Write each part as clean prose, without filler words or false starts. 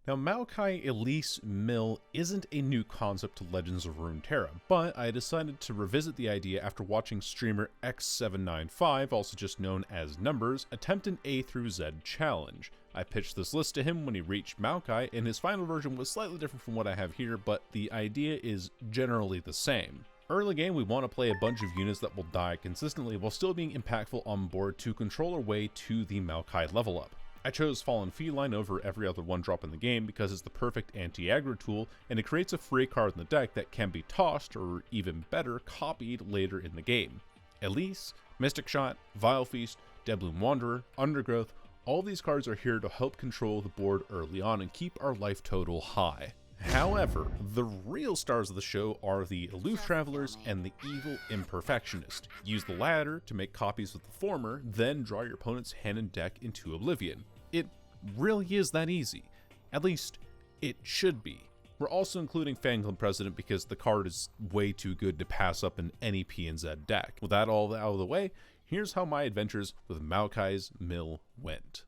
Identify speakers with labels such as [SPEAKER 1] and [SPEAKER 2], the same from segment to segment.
[SPEAKER 1] Now, Maokai Elise Mill isn't a new concept to Legends of Runeterra, but I decided to revisit the idea after watching streamer X795, also just known as Numbers, attempt an A through Z challenge. I pitched this list to him when he reached Maokai, and his final version was slightly different from what I have here, but the idea is generally the same. Early game, we want to play a bunch of units that will die consistently while still being impactful on board to control our way to the Maokai level up. I chose Fallen Feline over every other 1-drop in the game because it's the perfect anti-aggro tool, and it creates a free card in the deck that can be tossed, or even better, copied later in the game. Elise, Mystic Shot, Vile Feast, Deadbloom Wanderer, Undergrowth, all these cards are here to help control the board early on and keep our life total high. However, the real stars of the show are the Aloof Travelers and the Evil Imperfectionist. Use the latter to make copies of the former, then draw your opponent's hand and deck into oblivion. It really is that easy. At least, it should be. We're also including Fan Club President because the card is way too good to pass up in any PNZ deck. With that all out of the way, here's how my adventures with Maokai's Mill went.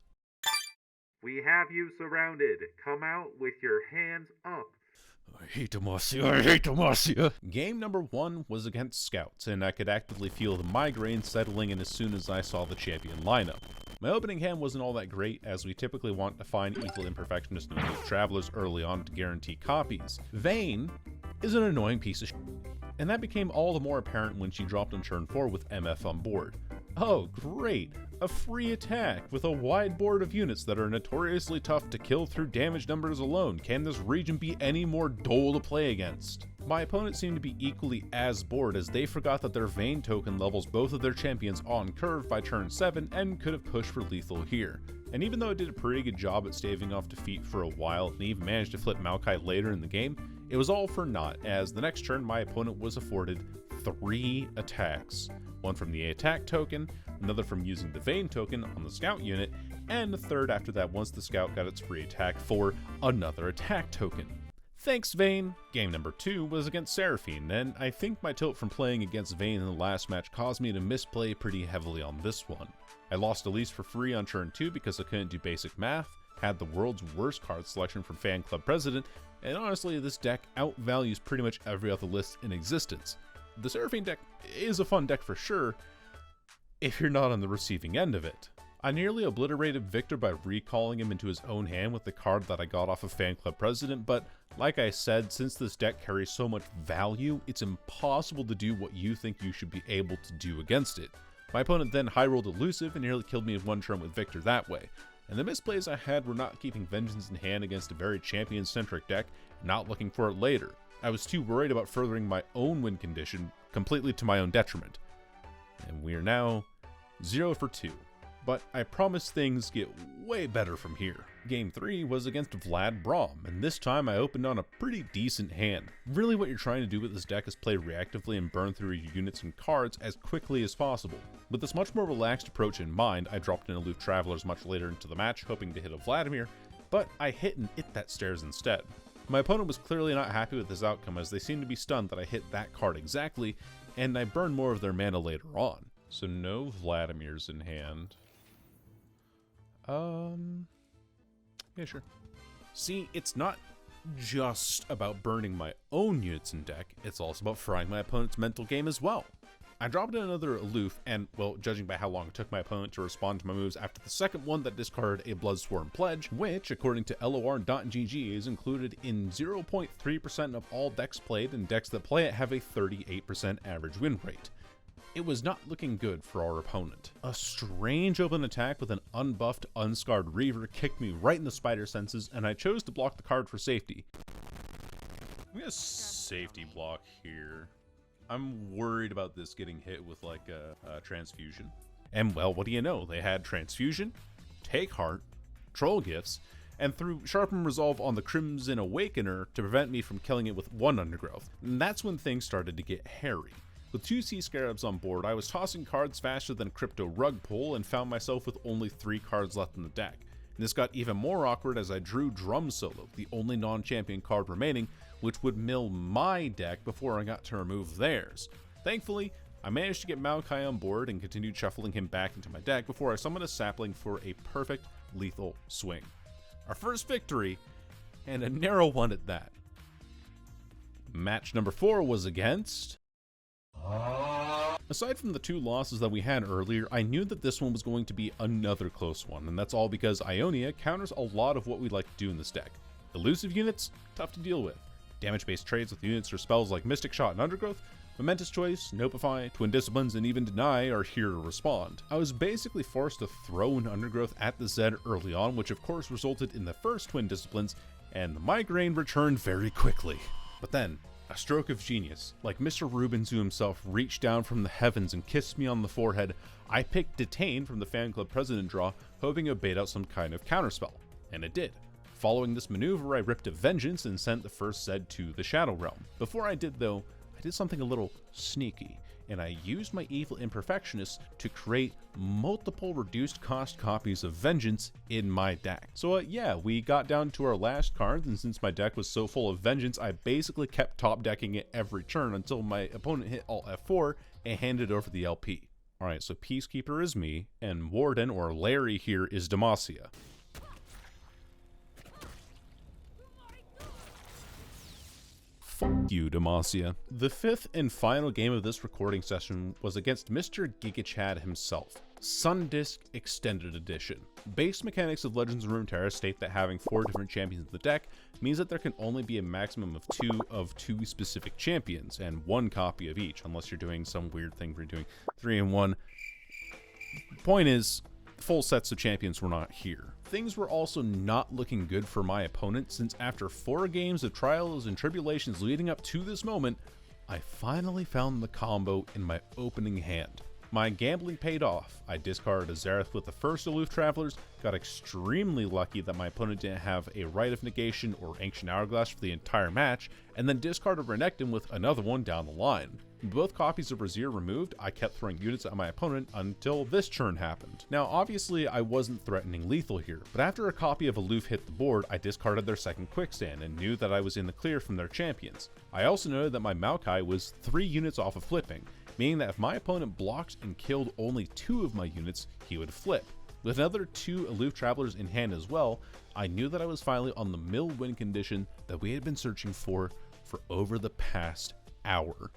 [SPEAKER 2] We have you surrounded. Come out with your hands up.
[SPEAKER 1] I hate Demacia, I hate Demacia. Game number 1 was against Scouts, and I could actively feel the migraine settling in as soon as I saw the champion lineup. My opening hand wasn't all that great, as we typically want to find Evil Imperfectionist and Aloof Travelers early on to guarantee copies. Vayne is an annoying piece of shit, and that became all the more apparent when she dropped on turn 4 with MF on board. Oh great, a free attack with a wide board of units that are notoriously tough to kill through damage numbers alone. Can this region be any more dull to play against? My opponent seemed to be equally as bored, as they forgot that their Vayne token levels both of their champions on curve by turn 7 and could have pushed for lethal here. And even though it did a pretty good job at staving off defeat for a while and even managed to flip Maokai later in the game, it was all for naught, as the next turn my opponent was afforded 3 attacks. One from the attack token, another from using the Vayne token on the scout unit, and a third after that once the scout got its free attack for another attack token. Thanks, Vayne! Game number 2 was against Seraphine, and I think my tilt from playing against Vayne in the last match caused me to misplay pretty heavily on this one. I lost Elise for free on turn 2 because I couldn't do basic math, had the world's worst card selection from Fan Club President, and honestly this deck outvalues pretty much every other list in existence. The Seraphine deck is a fun deck for sure, if you're not on the receiving end of it. I nearly obliterated Victor by recalling him into his own hand with the card that I got off of Fan Club President, but like I said, since this deck carries so much value, it's impossible to do what you think you should be able to do against it. My opponent then high-rolled Elusive and nearly killed me in one turn with Victor that way, and the misplays I had were not keeping Vengeance in hand against a very champion-centric deck, not looking for it later. I was too worried about furthering my own win condition, completely to my own detriment. And we are now 0 for 2. But I promise things get way better from here. Game 3 was against Vlad Braum, and this time I opened on a pretty decent hand. Really what you're trying to do with this deck is play reactively and burn through your units and cards as quickly as possible. With this much more relaxed approach in mind, I dropped in Aloof Travelers much later into the match, hoping to hit a Vladimir, but I hit an It That Stares instead. My opponent was clearly not happy with this outcome, as they seemed to be stunned that I hit that card exactly, and I burned more of their mana later on. So no Vladimirs in hand. Yeah, sure. See, it's not just about burning my own units in deck, it's also about frying my opponent's mental game as well. I dropped in another Aloof, and, well, judging by how long it took my opponent to respond to my moves after the second one that discarded a Bloodsworn Pledge, which, according to LOR.GG, is included in 0.3% of all decks played, and decks that play it have a 38% average win rate. It was not looking good for our opponent. A strange open attack with an unbuffed, unscarred Reaver kicked me right in the spider senses, and I chose to block the card for safety. I'm gonna safety block here. I'm worried about this getting hit with like a transfusion. And well, what do you know? They had transfusion, take heart, troll gifts, and threw sharpen resolve on the Crimson Awakener to prevent me from killing it with 1 Undergrowth. And that's when things started to get hairy. With 2 Sea Scarabs on board, I was tossing cards faster than Crypto Rug Pull and found myself with only 3 cards left in the deck. And this got even more awkward as I drew Drum Solo, the only non-champion card remaining, which would mill my deck before I got to remove theirs. Thankfully, I managed to get Maokai on board and continued shuffling him back into my deck before I summoned a Sapling for a perfect lethal swing. Our first victory and a narrow one at that. Match number 4 was against... Aside from the 2 losses that we had earlier, I knew that this one was going to be another close one, and that's all because Ionia counters a lot of what we like to do in this deck. Elusive units, tough to deal with. Damage-based trades with units or spells like Mystic Shot and Undergrowth, Momentous Choice, Notify, Twin Disciplines, and even Deny are here to respond. I was basically forced to throw an Undergrowth at the Zed early on, which of course resulted in the first Twin Disciplines, and the migraine returned very quickly. But then, a stroke of genius, like Mr. Rubens who himself reached down from the heavens and kissed me on the forehead, I picked Detain from the fan club president draw, hoping it would bait out some kind of counterspell. And it did. Following this maneuver, I ripped a Vengeance and sent the first Zed to the Shadow Realm. Before I did though, I did something a little sneaky, and I used my Evil Imperfectionist to create multiple reduced cost copies of Vengeance in my deck. So yeah, we got down to our last cards, and since my deck was so full of Vengeance, I basically kept top decking it every turn until my opponent hit Alt F4 and handed over the LP. Alright, so Peacekeeper is me, and Warden, or Larry here, is Demacia. Fuck you, Demacia. The 5th and final game of this recording session was against Mr. GigaChad himself, Sundisk Extended Edition. Base mechanics of Legends of Runeterra state that having 4 different champions in the deck means that there can only be a maximum of 2 specific champions, and 1 copy of each, unless you're doing some weird thing where you're doing 3 in 1. Point is, full sets of champions were not here. Things were also not looking good for my opponent, since after 4 games of trials and tribulations leading up to this moment, I finally found the combo in my opening hand. My gambling paid off. I discarded a Zareth with the first Aloof Travelers, got extremely lucky that my opponent didn't have a Rite of Negation or Ancient Hourglass for the entire match, and then discarded Renekton with another one down the line. With both copies of Brazier removed, I kept throwing units at my opponent until this turn happened. Now obviously I wasn't threatening lethal here, but after a copy of Aloof hit the board, I discarded their second Quickstand and knew that I was in the clear from their champions. I also noted that my Maokai was 3 units off of flipping, meaning that if my opponent blocked and killed only 2 of my units, he would flip. With another 2 Aloof Travelers in hand as well, I knew that I was finally on the mill win condition that we had been searching for over the past hour.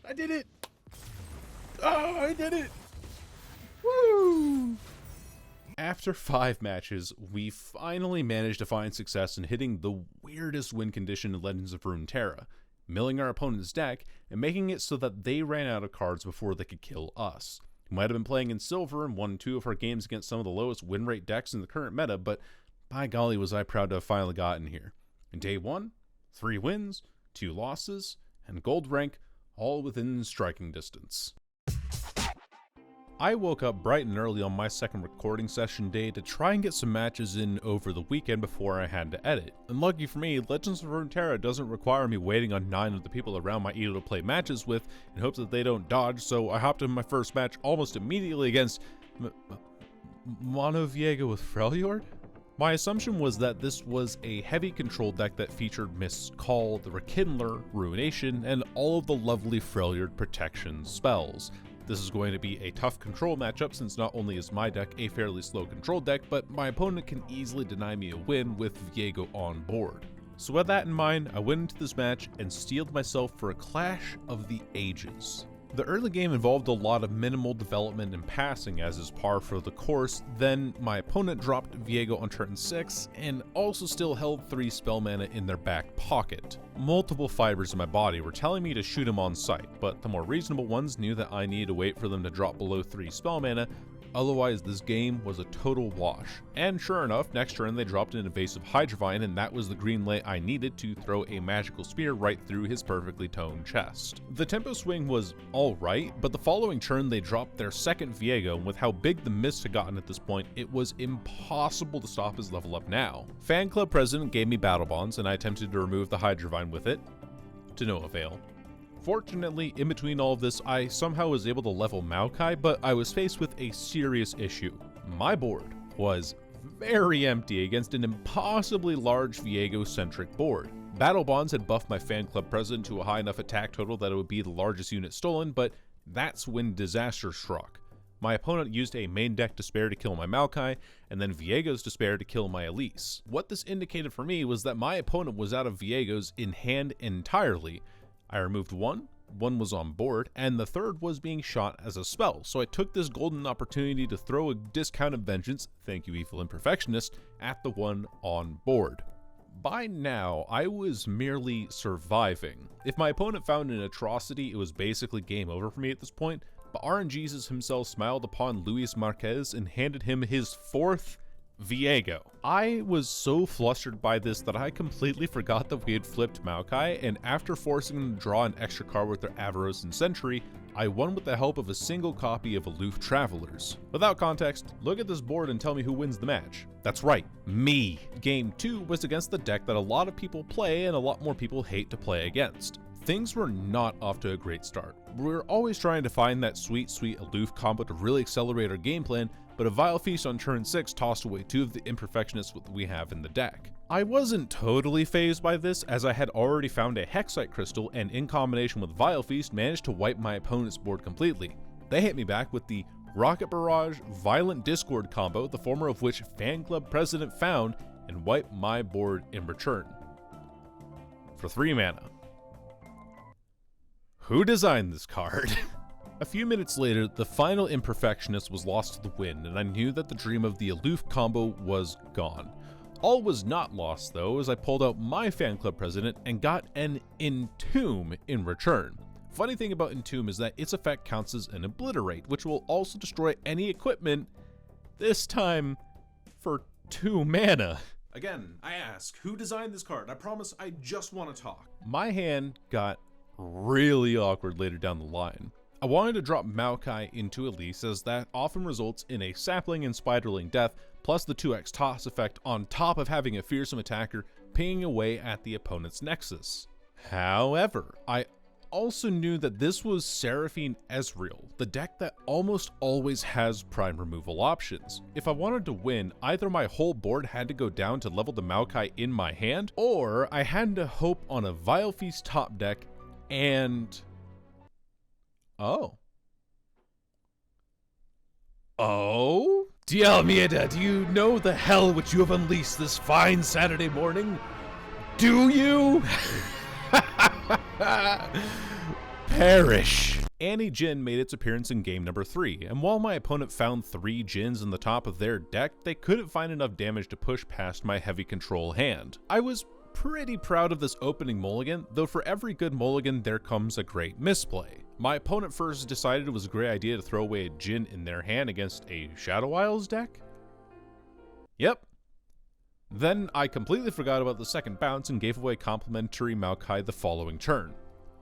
[SPEAKER 1] I did it! Oh, I did it! Woo! After 5 matches, we finally managed to find success in hitting the weirdest win condition in Legends of Runeterra, milling our opponent's deck and making it so that they ran out of cards before they could kill us. We might have been playing in silver and won 2 of our games against some of the lowest win rate decks in the current meta, but by golly was I proud to have finally gotten here. In day 1, 3 wins, 2 losses, and gold rank, all within striking distance. I woke up bright and early on my second recording session day to try and get some matches in over the weekend before I had to edit. And lucky for me, Legends of Runeterra doesn't require me waiting on 9 of the people around my Edo to play matches with in hopes that they don't dodge, so I hopped in my first match almost immediately against Mono Viego with Freljord? My assumption was that this was a heavy control deck that featured Mist's Call, the Rekindler, Ruination, and all of the lovely Freljord protection spells. This is going to be a tough control matchup since not only is my deck a fairly slow control deck, but my opponent can easily deny me a win with Viego on board. So with that in mind, I went into this match and steeled myself for a clash of the ages. The early game involved a lot of minimal development and passing as is par for the course, then my opponent dropped Viego on turn 6 and also still held 3 spell mana in their back pocket. Multiple fibers in my body were telling me to shoot him on sight, but the more reasonable ones knew that I needed to wait for them to drop below 3 spell mana, otherwise this game was a total wash. And sure enough, next turn they dropped an Invasive Hydrovine, and that was the green light I needed to throw a magical spear right through his perfectly toned chest. The tempo swing was alright, but the following turn they dropped their second Viego, and with how big the Mist had gotten at this point, it was impossible to stop his level up now. Fan Club President gave me Battle Bonds, and I attempted to remove the Hydrovine with it, to no avail. Fortunately, in between all of this, I somehow was able to level Maokai, but I was faced with a serious issue. My board was very empty against an impossibly large Viego-centric board. Battle Bonds had buffed my fan club president to a high enough attack total that it would be the largest unit stolen, but that's when disaster struck. My opponent used a main deck Despair to kill my Maokai, and then Viego's Despair to kill my Elise. What this indicated for me was that my opponent was out of Viego's in hand entirely. I removed one was on board, and the third was being shot as a spell, so I took this golden opportunity to throw a discounted vengeance, thank you Evil Imperfectionist, at the one on board. By now, I was merely surviving. If my opponent found an atrocity, it was basically game over for me at this point, but RNGesus himself smiled upon Luis Marquez and handed him his 4th Viego. I was so flustered by this that I completely forgot that we had flipped Maokai, and after forcing them to draw an extra card with their Avaros and Sentry, I won with the help of a single copy of Aloof Travelers. Without context, look at this board and tell me who wins the match. That's right, me. Game 2 was against the deck that a lot of people play and a lot more people hate to play against. Things were not off to a great start. We were always trying to find that sweet Aloof combo to really accelerate our game plan, but a Vile Feast on turn 6 tossed away 2 of the Imperfectionists we have in the deck. I wasn't totally fazed by this, as I had already found a Hexite Crystal and in combination with Vile Feast managed to wipe my opponent's board completely. They hit me back with the Rocket Barrage Violent Discord combo, the former of which Fan Club President found, and wiped my board in return. For 3 mana. Who designed this card? A few minutes later, the final Imperfectionist was lost to the wind, and I knew that the dream of the Aloof combo was gone. All was not lost though, as I pulled out my Fan Club President and got an Entomb in return. Funny thing about Entomb is that its effect counts as an Obliterate, which will also destroy any equipment, this time for 2 mana. Again, I ask, who designed this card? I promise I just want to talk. My hand got really awkward later down the line. I wanted to drop Maokai into Elise, as that often results in a sapling and spiderling death, plus the 2x toss effect on top of having a fearsome attacker pinging away at the opponent's nexus. However, I also knew that this was Seraphine Ezreal, the deck that almost always has prime removal options. If I wanted to win, either my whole board had to go down to level the Maokai in my hand, or I had to hope on a Vile Feast top deck and... Oh. Dial Mieda, do you know the hell which you have unleashed this fine Saturday morning? Do you? Perish. Annie Jin made its appearance in game number 3, and while my opponent found 3 Jins in the top of their deck, they couldn't find enough damage to push past my heavy control hand. I was pretty proud of this opening mulligan, though for every good mulligan there comes a great misplay. My opponent first decided it was a great idea to throw away a Jin in their hand against a Shadow Isles deck? Yep. Then I completely forgot about the second bounce and gave away complimentary Maokai the following turn.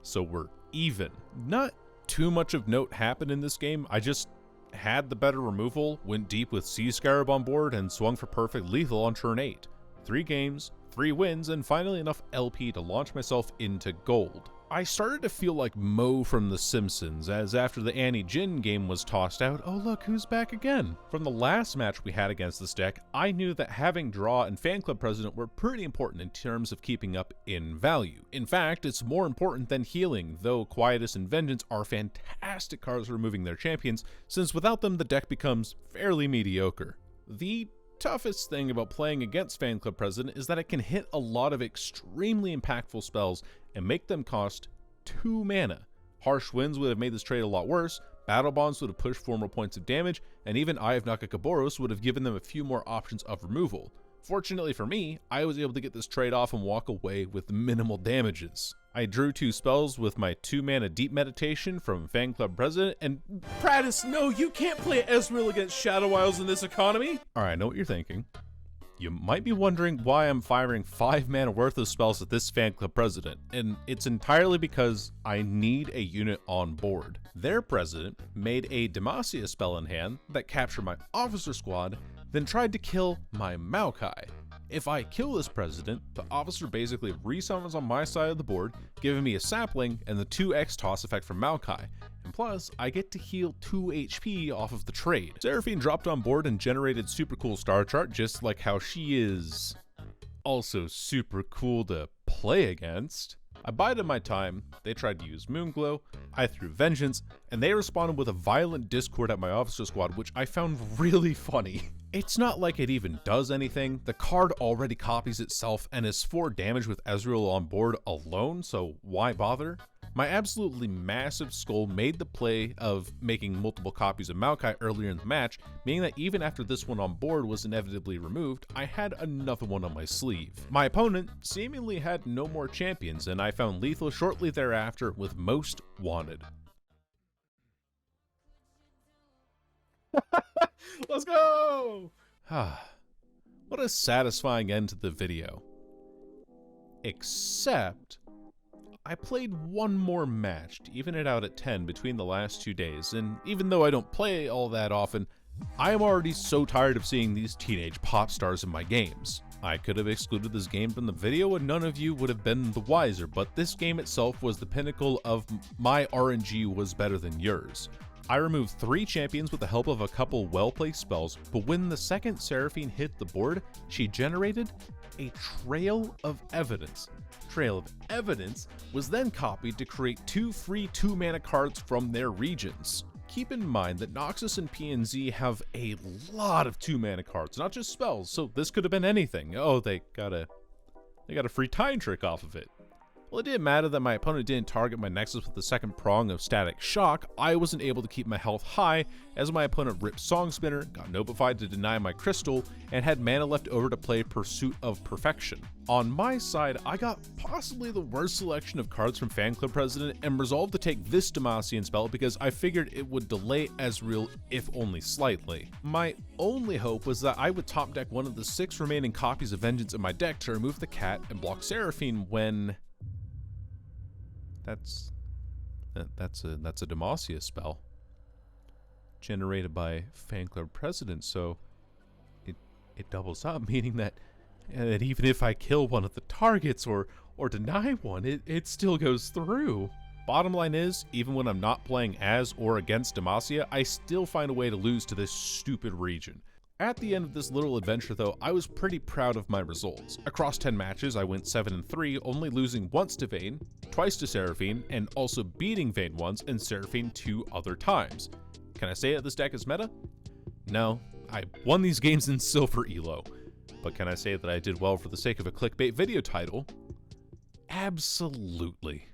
[SPEAKER 1] So we're even. Not too much of note happened in this game, I just had the better removal, went deep with Sea Scarab on board, and swung for perfect lethal on turn 8. 3 games, 3 wins, and finally enough LP to launch myself into gold. I started to feel like Moe from The Simpsons, as after the Annie Jin game was tossed out, oh look who's back again. From the last match we had against this deck, I knew that having Draw and Fan Club President were pretty important in terms of keeping up in value. In fact, it's more important than healing, though Quietus and Vengeance are fantastic cards for removing their champions, since without them the deck becomes fairly mediocre. The toughest thing about playing against Fan Club President is that it can hit a lot of extremely impactful spells and make them cost 2 mana. Harsh Winds would have made this trade a lot worse, Battle Bonds would have pushed 4 more points of damage, and even Eye of Nakakoboros would have given them a few more options of removal. Fortunately for me, I was able to get this trade off and walk away with minimal damages. I drew 2 spells with my 2 mana Deep Meditation from Fan Club President, and Pradis, no, you can't play Ezreal against Shadow Isles in this economy! Alright, I know what you're thinking. You might be wondering why I'm firing 5 mana worth of spells at this Fan Club President, and it's entirely because I need a unit on board. Their president made a Demacia spell in hand that captured my officer squad, then tried to kill my Maokai. If I kill this president, the officer basically resummons on my side of the board, giving me a sapling and the 2x toss effect from Maokai. And plus, I get to heal 2 HP off of the trade. Seraphine dropped on board and generated super cool star chart, just like how she is also super cool to play against. I bided my time, they tried to use Moonglow, I threw Vengeance, and they responded with a violent discord at my officer squad, which I found really funny. It's not like it even does anything, the card already copies itself and is 4 damage with Ezreal on board alone, so why bother? My absolutely massive skull made the play of making multiple copies of Maokai earlier in the match, meaning that even after this one on board was inevitably removed, I had another one on my sleeve. My opponent seemingly had no more champions, and I found lethal shortly thereafter with Most Wanted. Let's go! What a satisfying end to the video. Except, I played one more match to even it out at 10 between the last 2 days, and even though I don't play all that often, I am already so tired of seeing these teenage pop stars in my games. I could have excluded this game from the video and none of you would have been the wiser, but this game itself was the pinnacle of my RNG was better than yours. I removed 3 champions with the help of a couple well-placed spells, but when the second Seraphine hit the board, she generated a Trail of Evidence. Trail of Evidence was then copied to create 2 free 2-mana cards from their regions. Keep in mind that Noxus and PNZ have a lot of 2-mana cards, not just spells, so this could have been anything. Oh, they got a free time trick off of it. Well, it didn't matter that my opponent didn't target my Nexus with the second prong of Static Shock, I wasn't able to keep my health high as my opponent ripped Song Spinner, got notified to deny my Crystal, and had mana left over to play Pursuit of Perfection. On my side, I got possibly the worst selection of cards from Fan Club President and resolved to take this Demacian spell because I figured it would delay Ezreal if only slightly. My only hope was that I would top deck one of the 6 remaining copies of Vengeance in my deck to remove the cat and block Seraphine when... That's a Demacia spell generated by Fan Club President, so it doubles up, meaning that even if I kill one of the targets or deny one, it still goes through. Bottom line is, even when I'm not playing as or against Demacia, I still find a way to lose to this stupid region. At the end of this little adventure though, I was pretty proud of my results. Across 10 matches, I went 7-3, only losing once to Vayne, twice to Seraphine, and also beating Vayne once and Seraphine 2 other times. Can I say that this deck is meta? No, I won these games in silver elo. But can I say that I did well for the sake of a clickbait video title? Absolutely.